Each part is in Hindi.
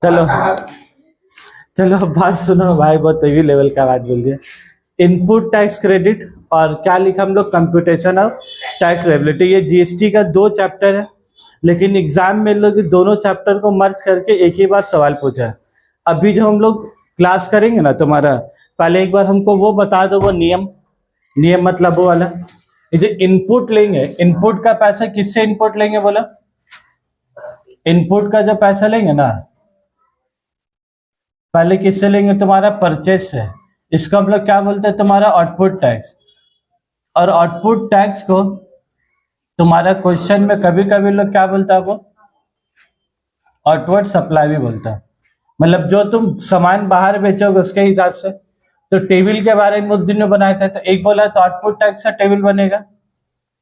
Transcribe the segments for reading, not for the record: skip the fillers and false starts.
चलो चलो अब बात सुनो भाई, बहुत हेवी लेवल का बात बोल दिया। इनपुट टैक्स क्रेडिट और क्या लिखा हम लोग, कंप्यूटेशन ऑफ टैक्स लायबिलिटी। ये जीएसटी का 2 चैप्टर है, लेकिन एग्जाम में लोग दोनों चैप्टर को मर्ज करके एक ही बार सवाल पूछा है। अभी जो हम लोग क्लास करेंगे ना तुम्हारा, पहले एक बार हमको वो बता दो, वो नियम। नियम मतलब वो वाला, ये जो इनपुट लेंगे, इनपुट का पैसा किससे इनपुट लेंगे बोला? इनपुट का जो पैसा लेंगे ना, पहले किससे लेंगे? तुम्हारा परचेज से। इसको हम लोग क्या बोलते हैं? तुम्हारा आउटपुट टैक्स। और आउटपुट टैक्स को तुम्हारा क्वेश्चन में कभी कभी लोग क्या बोलता है, वो आउटवर्ड सप्लाई भी बोलता है। मतलब जो तुम सामान बाहर बेचोगे उसके हिसाब से। तो टेबल के बारे में उस दिन में बनाया था, तो एक बोला तो आउटपुट टैक्स का टेबल बनेगा,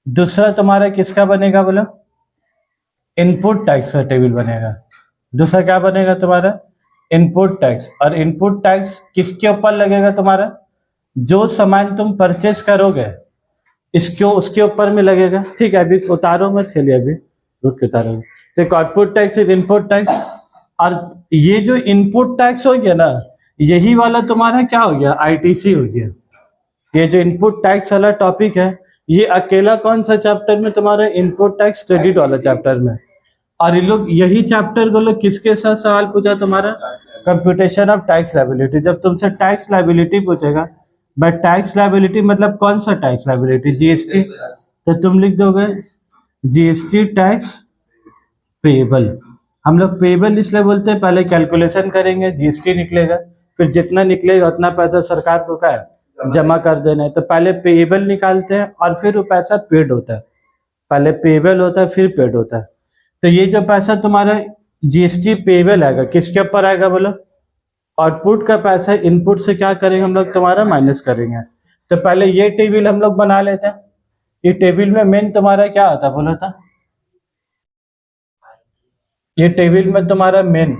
दूसरा तुम्हारा किसका बनेगा बोलो? इनपुट टैक्स का टेबल बनेगा। दूसरा क्या बनेगा तुम्हारा? Input tax. और इनपुट टैक्स किसके ऊपर लगेगा तुम्हारा? जो सामान तुम परचेज करोगे इसको उसके ऊपर में लगेगा। ठीक है, अभी उतारो मत, चलिए अभी रुक के उतारो। तो आउटपुट टैक्स, इनपुट टैक्स। और ये जो इनपुट टैक्स हो गया ना, यही वाला तुम्हारा क्या हो गया? आईटीसी हो गया। ये जो इनपुट टैक्स वाला टॉपिक है, ये अकेला कौन सा चैप्टर में? तुम्हारा इनपुट टैक्स क्रेडिट वाला चैप्टर में। और ये लोग यही चैप्टर को लोग किसके साथ सवाल पूछा तुम्हारा? Computation of tax liability. जब तुमसे टैक्स लायबिलिटी पूछेगा, बट टैक्स लायबिलिटी मतलब कौन सा टैक्स लायबिलिटी? जीएसटी। तो तुम लिख दोगे जीएसटी टैक्स पेएबल। हम लोग पेएबल इसलिए बोलते हैं, पहले कैलकुलेशन करेंगे, जीएसटी निकलेगा, फिर जितना निकलेगा उतना पैसा सरकार को क्या है? जमा कर देना है। तो पहले पेएबल निकालते हैं और फिर वो पैसा पेड होता है। पहले पेएबल होता है फिर पेड होता है। तो ये जो पैसा तुम्हारा जीएसटी पेएबल आएगा, किसके ऊपर आएगा बोलो? आउटपुट का पैसा इनपुट से क्या करेंगे हम लोग? तुम्हारा माइनस करेंगे। तो पहले ये टेबल हम लोग बना लेते हैं। ये टेबल में मेन तुम्हारा क्या आता बोलो था? ये टेबल में तुम्हारा मेन,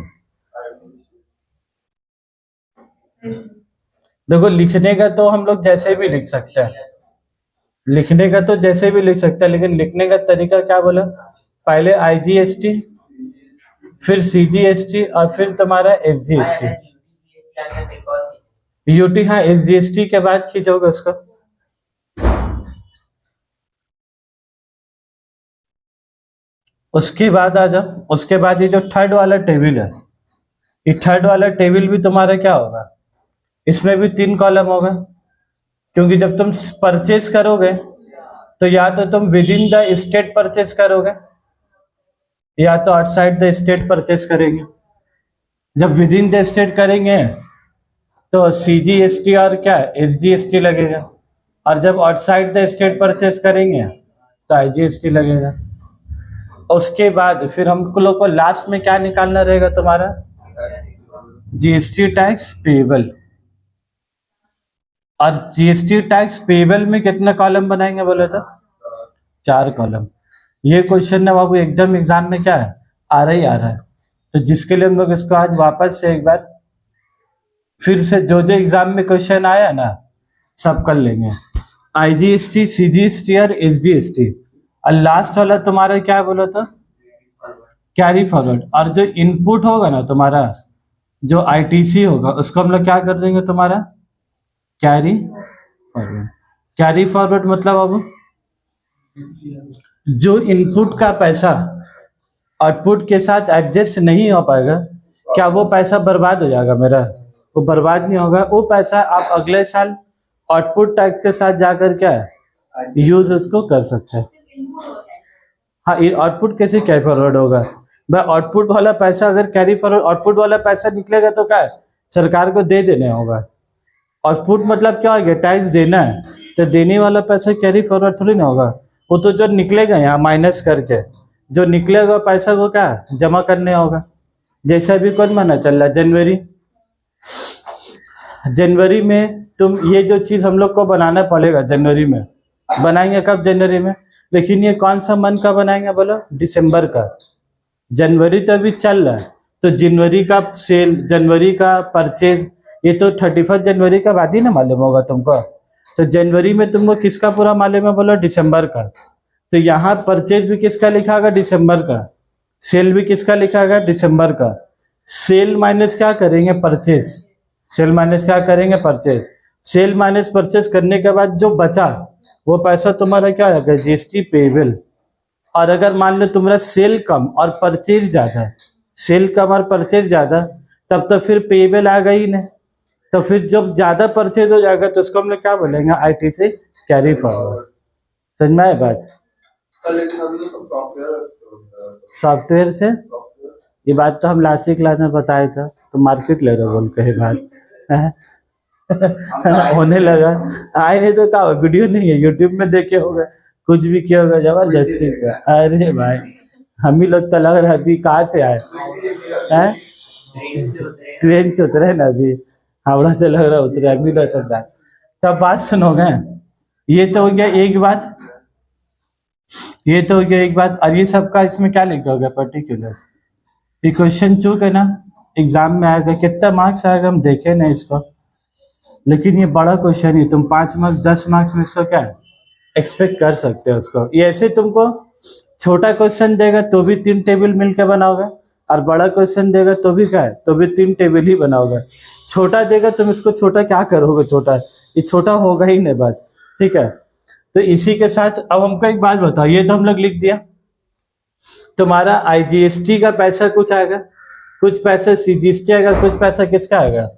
देखो लिखने का तो हम लोग जैसे भी लिख सकते हैं, लिखने का तो जैसे भी लिख सकते हैं, लेकिन लिखने का तरीका क्या बोला? पहले आईजीएसटी, फिर सीजीएसटी और फिर तुम्हारा एसजीएसटी। यूटी, हाँ, एसजीएसटी के बाद खींचोगे उसको। उसके बाद आ जाओ, उसके बाद ये जो थर्ड वाला टेबल है, ये थर्ड वाला टेबल भी तुम्हारा क्या होगा? इसमें भी 3 कॉलम होगा, क्योंकि जब तुम परचेज करोगे तो या तो तुम with in the state purchase करोगे या तो आउटसाइड द स्टेट परचेज करेंगे। जब विद इन द स्टेट करेंगे तो सीजीएसटी और क्या एसजीएसटी लगेगा, और जब आउटसाइड द स्टेट परचेज करेंगे तो आईजीएसटी लगेगा। उसके बाद फिर हम लोग को लास्ट में क्या निकालना रहेगा तुम्हारा? GST tax payable. और जीएसटी टैक्स पेएबल में कितने कॉलम बनाएंगे बोले तो? 4 कॉलम। ये क्वेश्चन ना बाबू एकदम एग्जाम में क्या है, आ रहा है। तो जिसके लिए हम लोग इसको आज वापस से एक बार फिर से जो जो एग्जाम में क्वेश्चन आया ना सब कर लेंगे। आईजीएसटी, सीजीएसटी और एसजीएसटी। और लास्ट वाला तुम्हारा क्या बोला था? Carry forward. और जो इनपुट होगा ना तुम्हारा, जो आईटीसी होगा, उसको हम लोग क्या कर देंगे तुम्हारा? Carry forward. कैरी फॉरवर्ड मतलब अब जो इनपुट का पैसा आउटपुट के साथ एडजस्ट नहीं हो पाएगा, क्या वो पैसा बर्बाद हो जाएगा मेरा? वो बर्बाद नहीं होगा। वो पैसा आप अगले साल आउटपुट टैक्स के साथ जाकर क्या है यूज उसको कर सकते हैं। हाँ, ये आउटपुट कैसे कैरी फॉरवर्ड होगा? भाई आउटपुट वाला पैसा अगर कैरी फॉरवर्ड, आउटपुट वाला पैसा निकलेगा तो क्या है? सरकार को दे देने होगा। आउटपुट मतलब क्या हो गया? टैक्स देना है, तो देने वाला पैसा कैरी फॉरवर्ड थोड़ी ना होगा। वो तो जो निकलेगा यहाँ माइनस करके, जो निकलेगा पैसा को क्या जमा करने होगा। जैसे अभी कौन महीना चल रहा है? जनवरी। जनवरी में तुम ये जो चीज हम लोग को बनाना पड़ेगा, जनवरी में बनाएंगे। कब? जनवरी में। लेकिन ये कौन सा मंथ का बनाएंगे बोलो? दिसंबर का। जनवरी तो अभी चल रहा है, तो जनवरी का सेल, जनवरी का परचेज, ये तो 31 जनवरी का बाद ही ना मालूम होगा तुमको। तो जनवरी में तुमको किसका पूरा मालूम है बोलो? दिसंबर का। तो यहाँ परचेज भी किसका लिखा होगा? दिसंबर का। सेल भी किसका लिखा होगा? दिसंबर का। सेल माइनस क्या करेंगे, परचेज। सेल माइनस क्या करेंगे, परचेज। सेल माइनस परचेज करने के बाद जो बचा वो पैसा तुम्हारा क्या आएगा, जीएसटी पेबल। और अगर मान लो तुम्हारा सेल कम और परचेज ज्यादा है, सेल कम और परचेज ज्यादा, तब तो फिर पेबल आ गई नहीं। तो फिर जब ज्यादा परचेज हो जाएगा तो उसको हम लोग क्या बोलेंगे, आईटी से कैरी फॉरवर्ड। समझ में आया बात। सॉफ्टवेयर से ये बात तो हम लास्ट क्लास में बताए थे, तो मार्केट ले रहे बोल कहे बात होने लगा। आए हैं तो क्या वीडियो नहीं है, यूट्यूब में देखे होगा, कुछ भी किया होगा जबरदस्ती का। अरे भाई हम ही लोग तो लग रहा है अभी कहाँ से आए हैं, ट्रेन से उतरे ना अभी, हावड़ा से लग रहा उतरे अभी लोग सब जाए। तब बात सुनोगे, ये तो हो गया एक बात, ये तो हो गया एक बात। और ये सबका इसमें क्या लिख दोगे पर्टिकुलर, ये क्वेश्चन चूक है ना, एग्जाम में आएगा, कितना मार्क्स आएगा हम देखे ना इसको, लेकिन ये बड़ा क्वेश्चन है, तुम 5 मार्क्स 10 मार्क्स में इसको क्या एक्सपेक्ट कर सकते हो उसको। ये ऐसे तुमको छोटा क्वेश्चन देगा तो भी 3 टेबल मिलकर बनाओगे, और बड़ा क्वेश्चन देगा तो भी क्या है, तो भी 3 टेबल ही बनाओगे। छोटा देगा तुम इसको छोटा क्या करोगे, छोटा ये छोटा होगा ही नहीं बात, ठीक है। तो इसी के साथ अब हमको एक बात बताओ, ये तो हम लोग लिख दिया, तुम्हारा आईजीएसटी का पैसा कुछ आएगा, कुछ पैसा सीजीएसटी आएगा, कुछ पैसा किसका आएगा,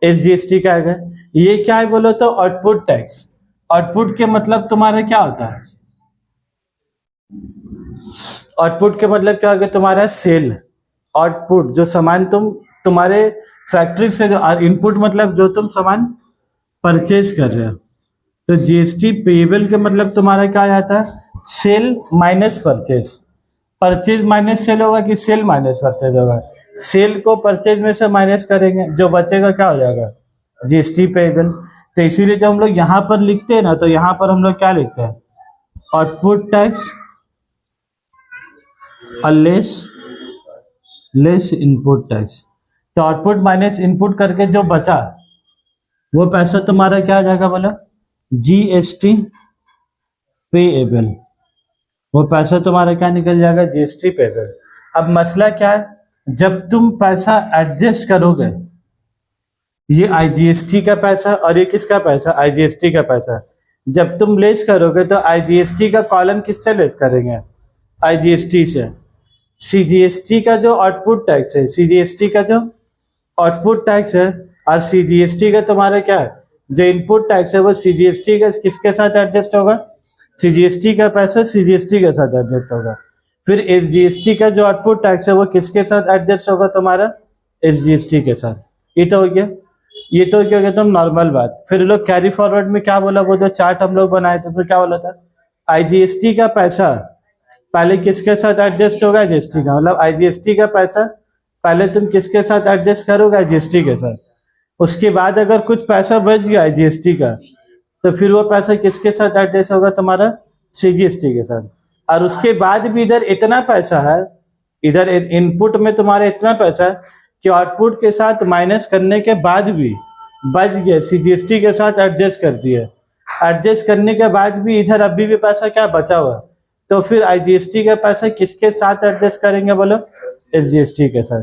एसजीएसटी का आएगा। ये क्या है बोलो तो आउटपुट टैक्स। आउटपुट के मतलब तुम्हारा क्या होता है, आउटपुट के मतलब क्या होगा तुम्हारा, सेल। आउटपुट जो सामान तुम तुम्हारे फैक्ट्री से जो, इनपुट मतलब जो तुम सामान परचेज कर रहे हो। तो जीएसटी पेएबल के मतलब तुम्हारा क्या आता है, sale minus purchase. Purchase minus sale होगा कि सेल माइनस परचेज होगा, सेल को परचेज में से माइनस करेंगे, जो बचेगा क्या हो जाएगा, जीएसटी पेएबल। तो इसीलिए जब हम लोग यहाँ पर लिखते हैं ना, तो यहाँ पर हम लोग क्या लिखते हैं, आउटपुट टैक्स और लेस इनपुट टैक्स। तो आउटपुट माइनस इनपुट करके जो बचा वो पैसा तुम्हारा क्या आ जाएगा बोला, जीएसटी पेएबल। वो पैसा तुम्हारा क्या निकल जाएगा, जीएसटी पेएबल। अब मसला क्या है, जब तुम पैसा एडजस्ट करोगे, ये आईजीएसटी का पैसा और ये किसका पैसा, आईजीएसटी का पैसा, जब तुम लेस करोगे तो आईजीएसटी का कॉलम किससे लेस करेंगे, आईजीएसटी से। सीजीएसटी का जो आउटपुट टैक्स है, सीजीएसटी का जो आउटपुट टैक्स है, और सीजीएसटी का तुम्हारा क्या है, जो इनपुट टैक्स है, वो सीजीएसटी का किसके साथ एडजस्ट होगा, सीजीएसटी का पैसा सीजीएसटी के साथ एडजस्ट होगा। फिर एसजीएसटी का जो आउटपुट टैक्स है वो किसके साथ एडजस्ट होगा तुम्हारा, एसजीएसटी के साथ। ये तो हो गया, ये तो क्या कहते तुम नॉर्मल बात। फिर लोग कैरी फॉरवर्ड में क्या बोला, वो जो चार्ट हम लोग बनाए थे उसमें क्या बोला था, आईजीएसटी का पैसा पहले किसके साथ एडजस्ट होगा, जीएसटी का, मतलब आईजीएसटी का पैसा पहले तुम किसके साथ एडजस्ट करोगे, जीएसटी के साथ। उसके बाद अगर कुछ पैसा बच गया आईजीएसटी का, तो फिर वो पैसा किसके साथ एडजस्ट होगा तुम्हारा, सीजीएसटी के साथ। और उसके बाद भी इधर इतना पैसा है, इधर इनपुट में तुम्हारा इतना पैसा है कि आउटपुट के साथ माइनस करने के बाद भी बच गया, सीजीएसटी के साथ एडजस्ट कर दिया। एडजस्ट करने के बाद भी इधर अभी भी पैसा क्या बचा हुआ, तो फिर आईजीएसटी का पैसा किसके साथ एडजस्ट करेंगे बोलो, एसजीएसटी के साथ।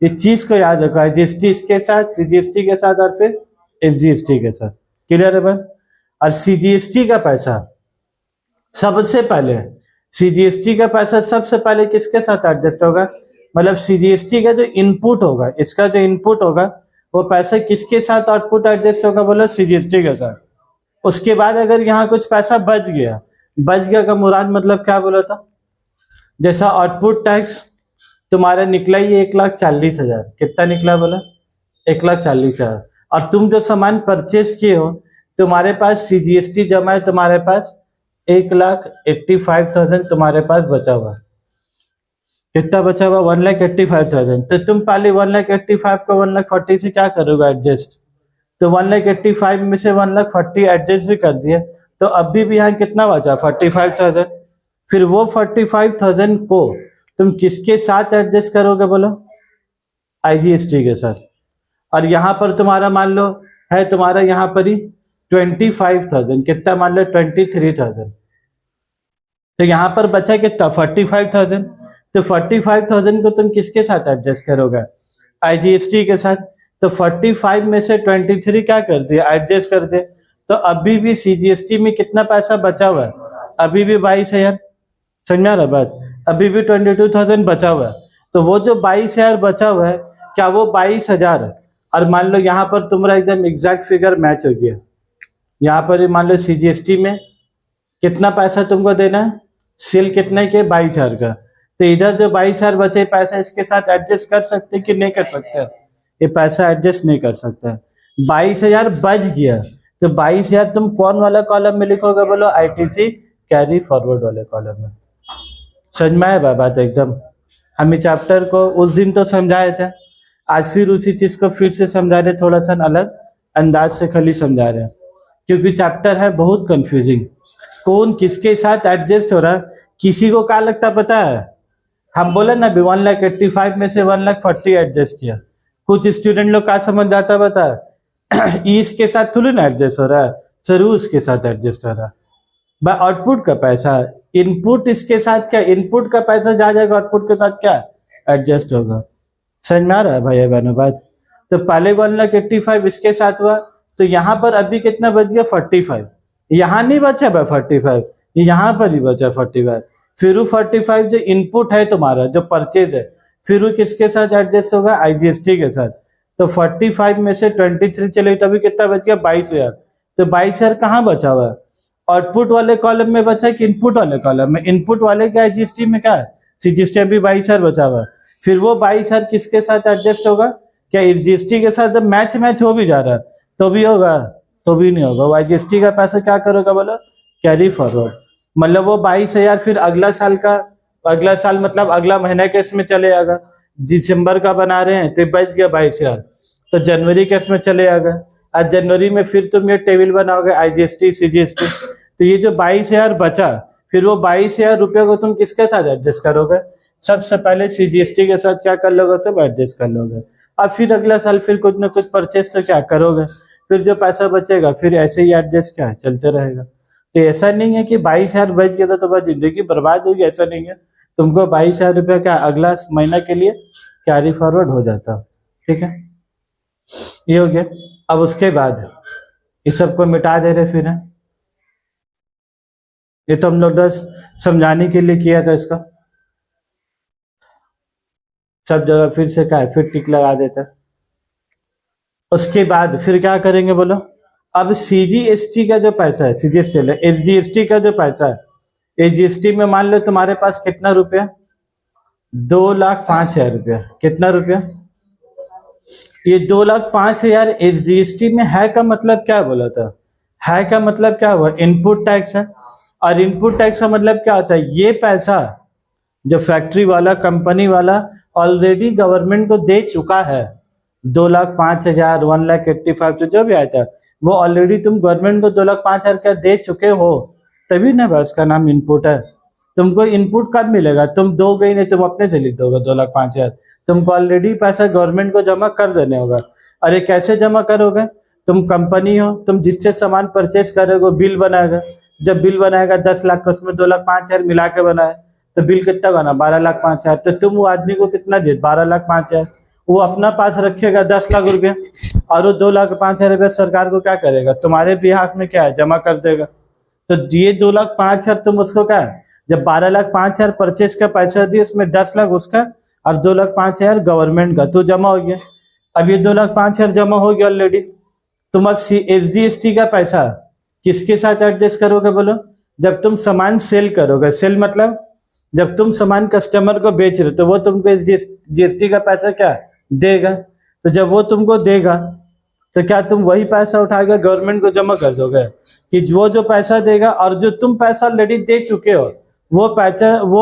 ये चीज को याद रखो, आईजीएसटी इसके साथ, सीजीएसटी के साथ, और फिर एसजीएसटी के साथ। क्लियर है बन। और सीजीएसटी का पैसा सबसे पहले, सीजीएसटी का पैसा सबसे पहले किसके साथ एडजस्ट होगा, मतलब सीजीएसटी का जो इनपुट होगा, इसका जो इनपुट होगा वो पैसा किसके साथ आउटपुट एडजस्ट होगा बोलो, सीजीएसटी के साथ। उसके बाद अगर यहाँ कुछ पैसा बच गया, बच गया का मुराद मतलब क्या बोला था, जैसा आउटपुट टैक्स तुम्हारा निकला ही 1,40,000, कितना निकला बोला, 1,40,000। और तुम जो सामान परचेज किए हो, तुम्हारे पास सीजीएसटी जमा है, तुम्हारे पास 1,85,000 तुम्हारे पास बचा हुआ। कितना बचा हुआ, 1,85,000। तो तुम पहले 1,85,000 को 1,40,000 से क्या करोगे एडजस्ट, तो 1,85,000 में से 1,40,000 एडजस्ट भी कर दिए, तो अभी भी यहाँ कितना बचा, 45,000। फिर वो 45,000 को तुम किसके साथ एडजस्ट करोगे बोलो, आईजीएसटी के साथ। और यहाँ पर तुम्हारा मान लो है तुम्हारा यहाँ पर ही 25,000, कितना मान लो 23,000, तो यहाँ पर बचा कितना 45,000। तो 45,000 को तुम किसके साथ एडजस्ट करोगे, आईजीएसटी के साथ। तो 45 में से 23 क्या कर दिया, एडजस्ट कर दे। तो अभी भी सीजीएसटी में कितना पैसा बचा हुआ है, अभी भी 22,000। समझ में आ रहा बात, अभी भी 22,000 बचा हुआ है। तो वो जो 22,000 बचा हुआ है, क्या वो 22,000 है? और मान लो यहाँ पर तुम्हारा एकदम एग्जैक्ट फिगर मैच हो गया, यहाँ पर मान लो सीजीएसटी में कितना पैसा तुमको देना है, सेल कितने के, 22,000 का। तो इधर जो 22,000 बचे पैसा, इसके साथ एडजस्ट कर सकते कि नहीं कर सकते? ये पैसा एडजस्ट नहीं कर सकता। 22,000 बच गया, तो 22,000 तुम कौन वाला कॉलम में लिखोगे बोलो? आईटीसी कैरी फॉरवर्ड वाले कॉलम में। समझ में आया बात एकदम? हम इस चैप्टर को उस दिन तो समझाए थे, आज फिर उसी चीज को फिर से समझा रहे, थोड़ा सा अलग अंदाज से खाली समझा रहे हैं, क्योंकि चैप्टर है बहुत कंफ्यूजिंग। कौन किसके साथ एडजस्ट हो रहा है, किसी को क्या लगता पता है? हम बोले ना भी 1,85,000 में से 1,40,000 एडजस्ट किया। कुछ स्टूडेंट लोग क्या समझ जाता पता है? इसके साथ थोड़ी ना एडजस्ट हो रहा है, सरूस के साथ एडजस्ट हो रहा है। भाई आउटपुट का पैसा, इनपुट इसके साथ क्या, इनपुट का पैसा जा जाएगा, आउटपुट के साथ क्या एडजस्ट होगा। समझ में आ रहा है भाई बहनों बात? तो पहले 1,85,000 इसके साथ हुआ, तो यहाँ पर अभी कितना बच गया? 45। यहाँ नहीं बचा भाई 45, यहाँ पर ही बचा 45। फिर वो 45 जो इनपुट है तुम्हारा, जो परचेज है, फिर वो किसके साथ एडजस्ट होगा? आईजीएसटी के साथ। तो 45 में से 23 चले तो अभी कितना बच गया? 22,000। तो 22,000 कहाँ बचा हुआ है? आउटपुट वाले कॉलम में बचा है कि इनपुट वाले कॉलम में? इनपुट वाले का आईजीएसटी में क्या है? सीजीएसटी अभी 22,000 बचा हुआ है। फिर वो 22,000 किसके साथ एडजस्ट होगा? क्या जीएसटी के साथ जब मैच हो भी जा रहा है तो भी होगा, तो भी नहीं होगा। वो जीएसटी का पैसा क्या करोगे बोलो? Carry forward. मतलब वो 22,000 फिर अगला साल का, अगला साल मतलब अगला महीने के इसमें चले जाएगा। दिसंबर का बना रहे हैं तो बच गया 22,000, तो जनवरी के इसमें चले जाएगा। आज जनवरी में फिर तुम ये टेबल बनाओगे आईजीएसटी सीजीएसटी, तो ये जो 22,000 बचा, फिर वो 22,000 रुपये को तुम किसके साथ एडजस्ट करोगे? सबसे पहले सीजीएसटी के साथ क्या कर लोगे? तुम एडजस्ट कर लोगे। अब फिर अगला साल फिर कुछ ना कुछ परचेज तो क्या करोगे, फिर जो पैसा बचेगा फिर ऐसे ही एडजस्ट क्या है चलते रहेगा। तो ऐसा नहीं है कि 22,000 बच गया तो तुम्हारी जिंदगी बर्बाद होगी, ऐसा नहीं है। तुमको 22,000 रुपये का अगला महीना के लिए कैरी फॉरवर्ड हो जाता। ठीक है, ये हो गया। अब उसके बाद इस सबको मिटा दे रहे फिर है। ये तो हम लोग बस समझाने के लिए किया था इसका, सब जगह फिर से क्या है, फिर टिक लगा देता। उसके बाद फिर क्या करेंगे बोलो? अब सीजीएसटी का जो पैसा है, सीजीएसटी एसजीएसटी का जो पैसा है, एसजीएसटी में मान लो तुम्हारे पास कितना रुपया? 2,05,000 रुपया। कितना रुपया? ये 2,05,000 एसजीएसटी में है का मतलब क्या बोला था? है का मतलब क्या हुआ? इनपुट टैक्स है। और इनपुट टैक्स का मतलब क्या होता है? ये पैसा जो फैक्ट्री वाला, कंपनी वाला ऑलरेडी गवर्नमेंट को दे चुका है। 2,05,000, 1,85,000 जो भी आया था, वो ऑलरेडी तुम गवर्नमेंट को 2,05,000 का दे चुके हो, तभी ना बस का नाम इनपुट है। तुमको इनपुट कब मिलेगा? तुम दोगे ही नहीं, तुम अपने से लिख दोगे 2,05,000। तुमको ऑलरेडी पैसा गवर्नमेंट को जमा कर देने होगा। अरे कैसे जमा करोगे? तुम कंपनी हो, तुम जिससे सामान परचेज करोगे बिल बनाएगा। जब बिल बनाएगा 10 लाख का, उसमें 2,05,000 मिला के बनाए, तो बिल कितना बना? 12,05,000। तो तुम वो आदमी को कितना दे? 12,05,000। वो अपना पास रखेगा 10 लाख रुपया, और वो 2,05,000 रुपया सरकार को क्या करेगा? तुम्हारे बिहाफ में क्या है, जमा कर देगा। तो ये 2,05,000 तुम उसको क्या है, जब 12,05,000 परचेज का पैसा दिए, उसमें 10 लाख उसका और 2,05,000 गवर्नमेंट का, तो जमा हो गया। अब ये 2,05,000 जमा हो गया ऑलरेडी। तुम अब एसजीएसटी का पैसा किसके साथ एडजस्ट करोगे बोलो? जब तुम सामान सेल करोगे, सेल मतलब जब तुम सामान कस्टमर को बेच रहे हो, तो वो तुमको जीएसटी का पैसा क्या देगा। तो जब वो तुमको देगा तो क्या तुम वही पैसा उठा के गवर्नमेंट को जमा कर दोगे? कि वो जो पैसा देगा और जो तुम पैसा ऑलरेडी दे चुके हो, वो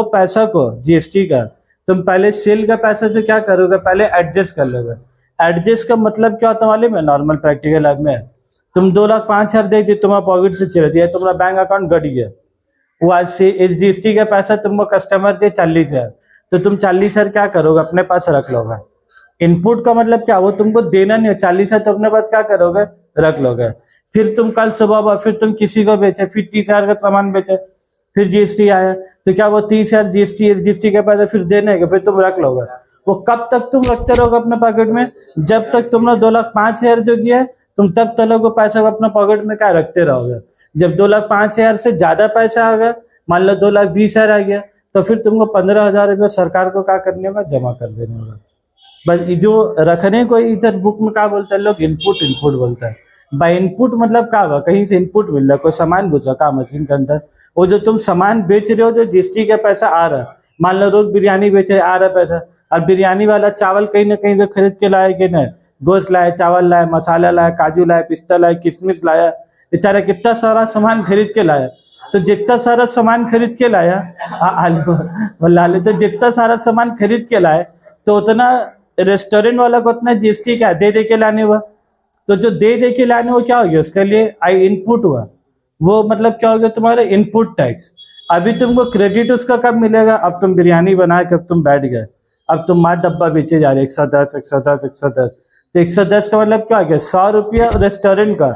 पैसा को जीएसटी का तुम पहले सेल का पैसा से क्या करोगे? पहले एडजस्ट कर लोगे। एडजस्ट का मतलब क्या होता है मालूम है? नॉर्मल प्रैक्टिकल लाइफ में तुम 2,05,000 दे दिए, तुम्हारा पॉकेट से चले दिया, तुम्हारा बैंक अकाउंट घट गया। वो आज से एसजीएसटी का पैसा तुमको कस्टमर दे 40,000, तो तुम 40,000 क्या करोगे? अपने पास रख लोगे। इनपुट का मतलब क्या? वो तुमको देना नहीं है, 40,000 तो अपने पास क्या करोगे? रख लोगे। फिर तुम कल सुबह फिर तुम किसी को बेचे, फिर 30,000 का सामान बेचे, फिर जीएसटी आया, तो क्या वो 30,000 जीएसटी के पैसे फिर देने के फिर तुम रख लोगे? वो कब तक तुम रखते रहोगे अपने पॉकेट में? जब तक तुमने 2,05,000 जो किया है, तुम तब तक वो पैसा को अपने पॉकेट में क्या रखते रहोगे? जब 2,05,000 से ज्यादा पैसा आ गया, मान लो 2,20,000 आ गया, तो फिर तुमको 15,000 रुपये सरकार को क्या करने होगा? जमा कर देने होगा। बस ये जो रखने को इधर बुक में क्या बोलते हैं लोग? इनपुट इनपुट बोलता है। बाय इनपुट मतलब क्या हुआ? कहीं से इनपुट मिल रहा है, कोई सामान घुसा का मशीन के अंदर, वो जो तुम सामान बेच रहे हो, जो जीएसटी का पैसा आ रहा है, मान लो रोज बिरयानी बेच रहे, आ रहा पैसा, और बिरयानी वाला चावल कहीं ना कहीं से खरीद के लाए कि नहीं? गोश्त लाए, चावल लाए, मसाला लाए, काजू लाए, पिस्ता लाए, किशमिश लाया, बेचारा कितना सारा सामान खरीद के लाया। तो जितना सारा सामान खरीद के लाया, आलू लाले, तो जितना सारा सामान खरीद के लाए, तो उतना रेस्टोरेंट वाला को उतना जीएसटी क्या दे के लाने हुआ। तो जो दे के लाने वो क्या हो गया? उसके लिए आई इनपुट हुआ, वो मतलब क्या हो गया? तुम्हारे इनपुट टैक्स। अभी तुमको क्रेडिट उसका कब मिलेगा? अब तुम बिरयानी बना के अब तुम बैठ गए, अब तुम 8 डब्बा बेचे जा रहे, 110 110 110, तो 110 का मतलब क्या हो गया? 100 रुपया रेस्टोरेंट का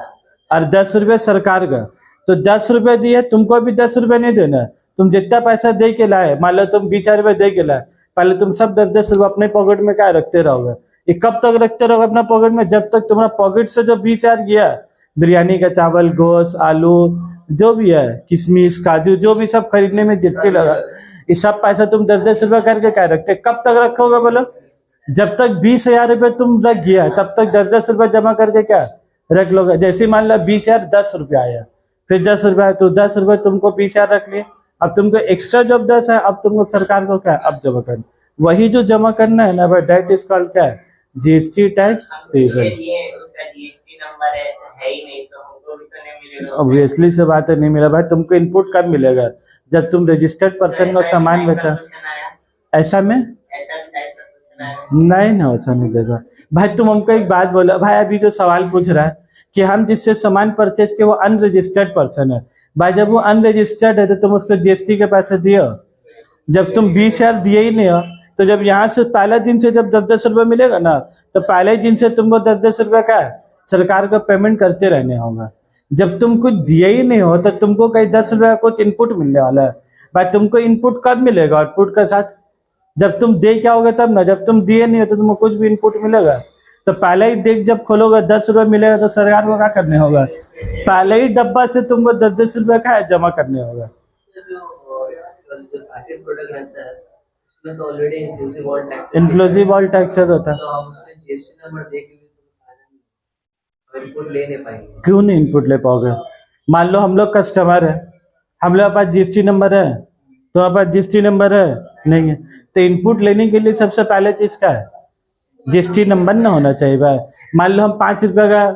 और 10 रुपये सरकार का। तो 10 रुपये दिए, तुमको भी 10 रुपये नहीं देना है। तुम जितना पैसा दे के लाए, मान लो तुम 20,000 रुपये दे के लाए, पहले तुम सब 10-10 रुपये अपने पॉकेट में क्या रखते रहोगे? ये कब तक रखते रहोगे अपना पॉकेट में? जब तक तुम्हारा पॉकेट से जो 20,000 गया, बिरयानी का चावल, गोश्त, आलू, जो भी है, किशमिश, काजू, जो भी सब खरीदने में जीएसटी लगा, ये सब पैसा तुम 10-10 रुपये करके क्या रखते? कब तक रखोगे बोलो? जब तक 20,000 रुपये तुम रख गया, तब तक 10-10 रुपये जमा करके क्या रख लोगे? जैसे मान लो 20,000 10 रुपये आया, फिर 10 रुपये आया, तो 10 रुपये तुमको 20,000 रख लिए। अब तुमको एक्स्ट्रा जब 10 है, अब तुमको सरकार को क्या अब जमा करना? वही जो जमा करना है ना भाई, डेट इज कॉल्ड क्या है? GST tax payable. ऑब्वियसली से बात है, नहीं मिला भाई। तुमको इनपुट कब मिलेगा? जब तुम रजिस्टर्ड पर्सन को सामान बेचा। ऐसा में नहीं ना, ऐसा नहीं देगा भाई। तुम हमको एक बात बोला भाई, अभी जो सवाल पूछ रहा है कि हम जिससे सामान परचेज के वो अनरजिस्टर्ड पर्सन है, भाई जब वो अनरजिस्टर्ड है तो तुम उसको जीएसटी के पैसे दिए हो? जब तुम 20,000 दिए ही नहीं हो, तो जब यहाँ से पहले दिन से जब 10-10 रुपये मिलेगा ना, तो पहले दिन से तुमको 10-10 रुपये का सरकार को पेमेंट करते रहने होगा। जब तुम कुछ दिए ही नहीं हो, तो तुमको कहीं 10 रुपये का कुछ इनपुट मिलने वाला है भाई। तुमको इनपुट कब मिलेगा? आउटपुट के साथ। जब तुम दे क्या होगा तब ना, जब तुम दिए नहीं हो तो तुमको कुछ भी इनपुट मिलेगा? तो पहले ही डेक जब खोलोगे 10 रुपये मिलेगा, तो सरकार को क्या करने होगा? पहले ही डब्बा से तुमको 10-10 रुपये का जमा करने होगा। इंक्लूसिव ऑल टैक्सेस होता है, इनपुट ले नहीं पाएंगे। क्यों नहीं इनपुट ले पाओगे? मान लो हम लोग कस्टमर है, हम लोग पास जीएसटी नंबर है, तुम्हारे पास जीएसटी नंबर है नहीं है, तो इनपुट लेने के लिए सबसे पहले चीज क्या है? जीएसटी नंबर ना होना चाहिए भाई। मान लो हम 5 रुपये का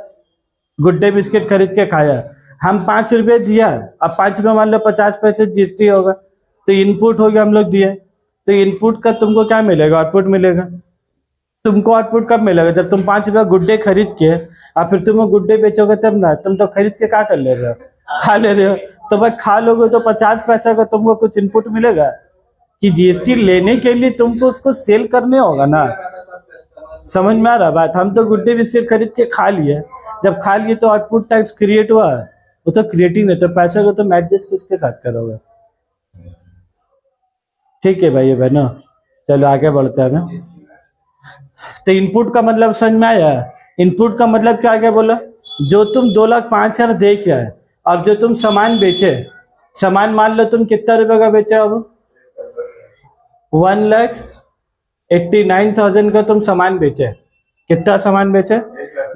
गुड डे बिस्किट खरीद के खाया, हम 5 रुपये दिया, अब 5 रुपये मान लो 50 पैसे जीएसटी होगा, तो इनपुट हो गया, हम लोग दिए। तो इनपुट का तुमको क्या मिलेगा? आउटपुट मिलेगा। तुमको आउटपुट कब मिलेगा? जब तुम 5 रुपये गुड डे खरीद के और फिर तुम गुड डे बेचोगे तब ना। तुम तो खरीद के क्या कर ले रहे हो? खा ले रहे हो। तो भाई खा लोगे तो 50 पैसा का तुमको कुछ इनपुट मिलेगा? कि जीएसटी लेने के लिए तुमको उसको सेल करने होगा ना। समझ में आ रहा बात? हम तो गुड डे बिस्किट खरीद के खा लिए, जब खा लिए तो आउटपुट टैक्स क्रिएट हुआ, वो तो क्रिएटिंग है, तो पैसे को तुम एडजस्ट किसके साथ करोगे? ठीक है भाई बहनों, चलो आगे बढ़ते हैं ना। तो इनपुट का मतलब समझ में आया? इनपुट का मतलब क्या आगे बोला? जो तुम 2,05,000 दे के आए और जो तुम सामान बेचे, सामान मान लो तुम कितना रुपए का बेचे? अब 1,89,000 का तुम सामान बेचे। कितना सामान बेचे?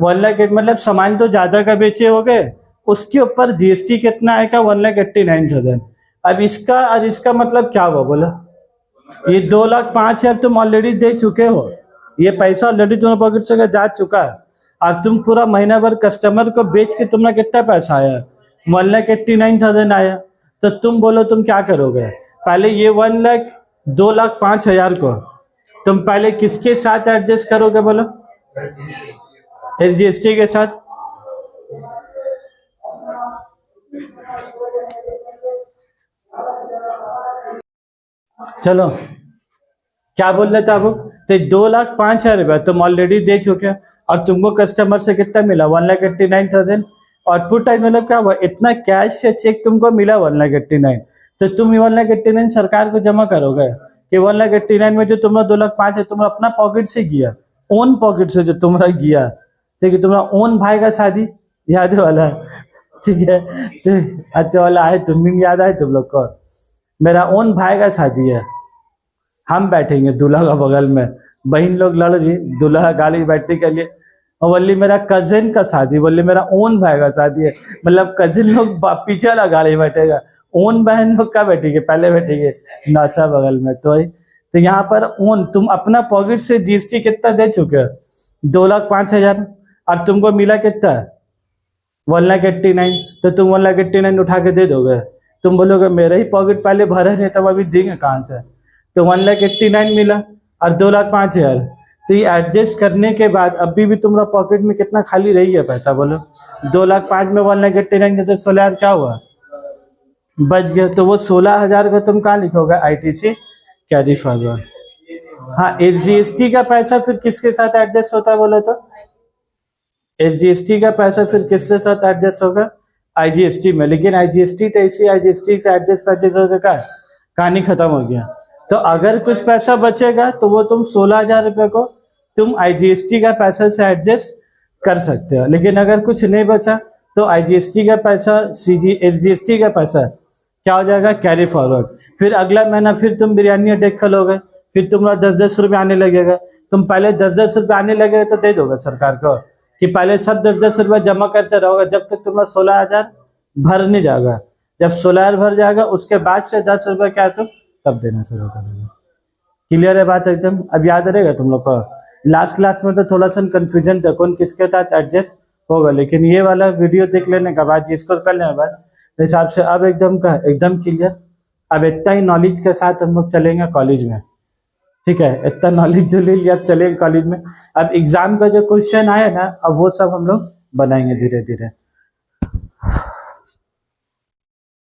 1,08,000, मतलब सामान तो ज्यादा का बेचे हो गए, उसके ऊपर जीएसटी कितना आएगा? 1,89,000। अब इसका और इसका मतलब क्या हुआ बोला? ये 2,05,000 तुम ऑलरेडी दे चुके हो, ये पैसा ऑलरेडी तुम्हारे पॉकेट से जा चुका है, और तुम पूरा महीना भर कस्टमर को बेच के तुम्हारा कितना पैसा आया? 1,89,000 आया। तो तुम बोलो तुम क्या करोगे? पहले ये 2,05,000 को तुम पहले किसके साथ एडजस्ट करोगे बोलो? जीएसटी के साथ। चलो क्या बोल रहे थे आप? तो 2,05,000 रुपया तुम ऑलरेडी दे चुके हो, और तुमको कस्टमर से कितना मिला? 1,89,000। आउटपुट टाइम मतलब क्या हुआ? इतना कैश या चेक तुमको मिला 1,89,000। तो तुम ये 1,89,000 सरकार को जमा करोगे कि 1,89,000 में जो तुम्हारा 2,05,000 है तुम्हारा अपना पॉकेट से किया, ओन पॉकेट से जो तुम्हारा किया, ठीक है, तुम्हारा ओन भाई का शादी याद वाला, ठीक है, तो अच्छा वाला है, तुम्हें याद आए तुम लोग को, मेरा ओन भाई का शादी है, हम बैठेंगे दूल्हा का बगल में, बहन लोग लड़ रही, दूल्हा गाड़ी बैठने के लिए, और बोली मेरा कजिन का शादी, बोली मेरा ओन भाई का शादी है, मतलब कजिन लोग पीछे वाला गाड़ी बैठेगा, ओन बहन लोग क्या बैठेंगे, पहले बैठेंगे नासा बगल में। तो यहाँ पर ओन, तुम अपना पॉकेट से जीएसटी कितना दे चुके हो, 2,05,000, और तुमको मिला कितना, 1,89,000, तो तुम 1,89,000 उठा के दे दोगे, तुम बोलोगे मेरा ही पॉकेट पहले भरा नहीं तब अभी देंगे कहाँ से, तो 1,89,000 मिला और 2,05,000, तो ये एडजस्ट करने के बाद अभी भी तुम्हारा पॉकेट में कितना खाली रही है पैसा, बोलो 2,05,000 में 1,89,000 के तो 16,000 क्या हुआ, बच गया, तो वो 16,000 को तुम कहाँ लिखोगे, आईटीसी कैरी फॉरवर्ड। हाँ, एसजीएसटी का पैसा फिर किसके साथ एडजस्ट होता है बोलो तो, एसजीएसटी का पैसा फिर किसके साथ एडजस्ट होगा, आईजीएसटी में, लेकिन आईजीएसटी तो ऐसी आईजीएसटी से एडजस्ट होगा, का कहानी खत्म हो गया। तो अगर कुछ पैसा बचेगा तो वो तुम 16,000 रुपये को तुम आईजीएसटी का पैसा से एडजस्ट कर सकते हो, लेकिन अगर कुछ नहीं बचा तो आईजीएसटी का पैसा, एसजीएसटी का पैसा क्या हो जाएगा, कैरी फॉरवर्ड। फिर अगला महीना फिर तुम बिरयानी अटैक खोलोगे, फिर तुम्हारा 10-10 रुपये आने लगेगा, तुम पहले 10-10 रुपये आने लगेगा तो दे दोगे सरकार को कि पहले सब 10-10 रुपये जमा करते रहोगे जब तक तुम्हारा 16,000 भर नहीं जाएगा, जब 16,000 भर जाएगा उसके बाद से 10 रुपये क्या तुम तब देना शुरू करोगे। क्लियर है बात एकदम, अब याद रहेगा तुम लोग को। लास्ट क्लास में तो थोड़ा सा कंफ्यूजन था कौन किसके साथ एडजस्ट होगा, लेकिन ये वाला वीडियो देख लेने के बाद, इसको कर लेने के बाद हिसाब से अब एकदम क्लियर। अब इतना ही नॉलेज के साथ हम लोग चलेंगे कॉलेज में, ठीक है, इतना नॉलेज जो ले लिया अब चलेंगे कॉलेज में। अब एग्जाम का जो क्वेश्चन आया ना, अब वो सब हम लोग बनाएंगे धीरे धीरे।